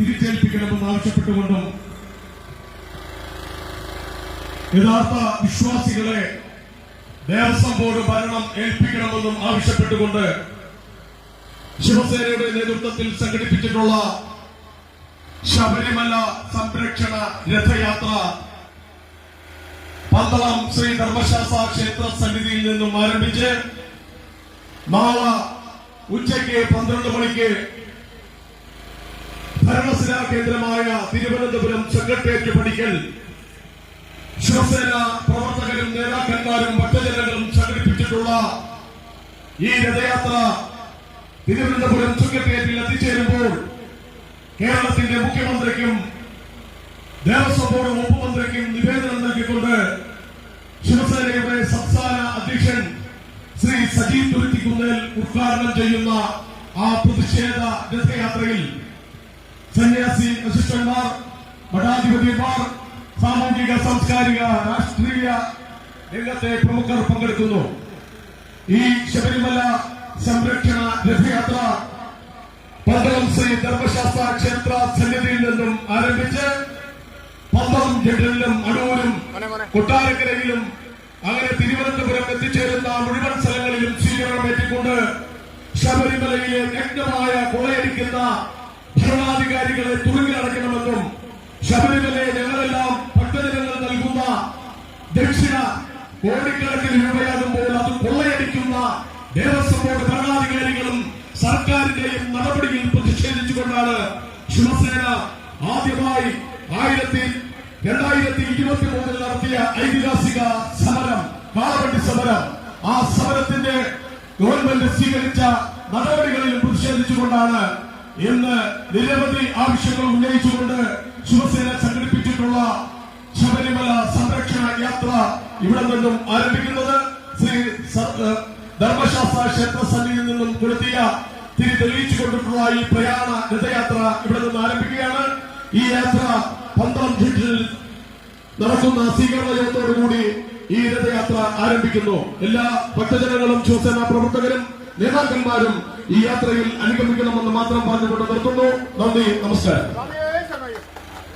തിരിച്ചേൽപ്പിക്കണമെന്ന് ആവശ്യപ്പെട്ടുകൊണ്ടും യഥാർത്ഥ വിശ്വാസികളെ ദേവസ്വം ബോർഡ് ഭരണം ഏൽപ്പിക്കണമെന്നും ആവശ്യപ്പെട്ടുകൊണ്ട് ശിവസേനയുടെ നേതൃത്വത്തിൽ സംഘടിപ്പിച്ചിട്ടുള്ള ശബരിമല സംരക്ഷണ രഥയാത്ര പന്തളം ശ്രീ ധർമ്മശാസ്ത്ര ക്ഷേത്ര സന്നിധിയിൽ നിന്നും ആരംഭിച്ച് നാളെ ഉച്ചയ്ക്ക് 12 മണിക്ക് ഭരണസിരാ കേന്ദ്രമായ തിരുവനന്തപുരം സെക്രട്ടേറിയറ്റ് പടിക്കൽ ശിവസേന പ്രവർത്തകരും നേതാക്കന്മാരും ഭക്തജനങ്ങളും സംഘടിപ്പിച്ചിട്ടുള്ള ഈ രഥയാത്ര തിരുവനന്തപുരം സെക്രട്ടേറിയറ്റിൽ എത്തിച്ചേരുമ്പോൾ കേരളത്തിന്റെ മുഖ്യമന്ത്രിക്കും ദേവസ്വം ബോർഡ് വകുപ്പ് മന്ത്രിക്കും നിവേദനം നൽകിക്കൊണ്ട് ശിവസേനയുടെ സംസ്ഥാന അധ്യക്ഷൻ ശ്രീ സജീവ് തുരുത്തിക്കുന്നേൽ ഉദ്ഘാടനം ചെയ്യുന്ന ആ പ്രതിഷേധ രഥയാത്രയിൽ സന്യാസി അസിസ്റ്റന്മാർ, മഠാധിപതിമാർ, സാമൂഹിക സാംസ്കാരിക രാഷ്ട്രീയ രംഗത്തെ പ്രമുഖർ പങ്കെടുക്കുന്നു. ഈ ശബരിമല സംരക്ഷണ രഥയാത്ര പന്തളം ശ്രീ ധർമ്മശാസ്ത്ര ക്ഷേത്ര സന്നിധിയിൽ നിന്നും ആരംഭിച്ച് പന്തളം ജഡലിലും അടൂരും കൊട്ടാരക്കരയിലും അങ്ങനെ തിരുവനന്തപുരം എത്തിച്ചേരുന്ന മുഴുവൻ സ്ഥലങ്ങളിലും സ്വീകരണം ഏറ്റിക്കൊണ്ട് ശബരിമലയിലെ നഗ്നമായ കൊള്ളയടിക്കുന്ന ഭരണാധികാരികളെ തുറങ്ങിലടയ്ക്കണമെന്നും ശബരിമലയെ ഞങ്ങളെല്ലാം ഭക്തജനങ്ങൾ നൽകുന്ന ദക്ഷിണ കോടിക്കണക്കിന് രൂപയാകുമ്പോൾ അത് കൊള്ളയടിക്കുന്ന ദേവസ്വം ബോർഡ് ഭരണാധികാരികളും സർക്കാരിന്റെയും നടപടിയിൽ പ്രതിഷേധിച്ചുകൊണ്ടാണ് ശിവസേന ആദ്യമായി 2023 നടത്തിയ ഐതിഹാസിക സമരം, കാളവണ്ടി സമരം. ആ സമരത്തിന്റെ ഗവൺമെന്റ് സ്വീകരിച്ച നടപടികളിൽ പ്രതിഷേധിച്ചുകൊണ്ടാണ് ഇന്ന് നിരവധി ആവശ്യങ്ങൾ ഉന്നയിച്ചുകൊണ്ട് ശിവസേന സംഘടിപ്പിച്ചിട്ടുള്ള ശബരിമല സംരക്ഷണ യാത്ര ഇവിടെ നിന്നും ആരംഭിക്കുന്നത്. ശ്രീ ധർമ്മശാസ്ത്ര ക്ഷേത്ര സന്നിധിയിൽ നിന്നും കൊളുത്തിയ തിരി തെളിയിച്ചുകൊണ്ടിട്ടുള്ള ഈ പ്രയാണ രഥയാത്ര ഇവിടെ നിന്ന് ആരംഭിക്കുകയാണ്. ഈ യാത്ര പന്തളം ജഡ്ജിൽ നടക്കുന്ന സ്വീകരണ യോഗത്തോടുകൂടി ഈ രഥയാത്ര ആരംഭിക്കുന്നു. എല്ലാ ഭക്തജനങ്ങളും ശിവസേന പ്രവർത്തകരും നേതാക്കന്മാരും ഈ യാത്രയിൽ അനുഗമിക്കണമെന്ന് മാത്രം പറഞ്ഞുകൊണ്ട് നിർത്തുന്നു. നന്ദി, നമസ്കാരം.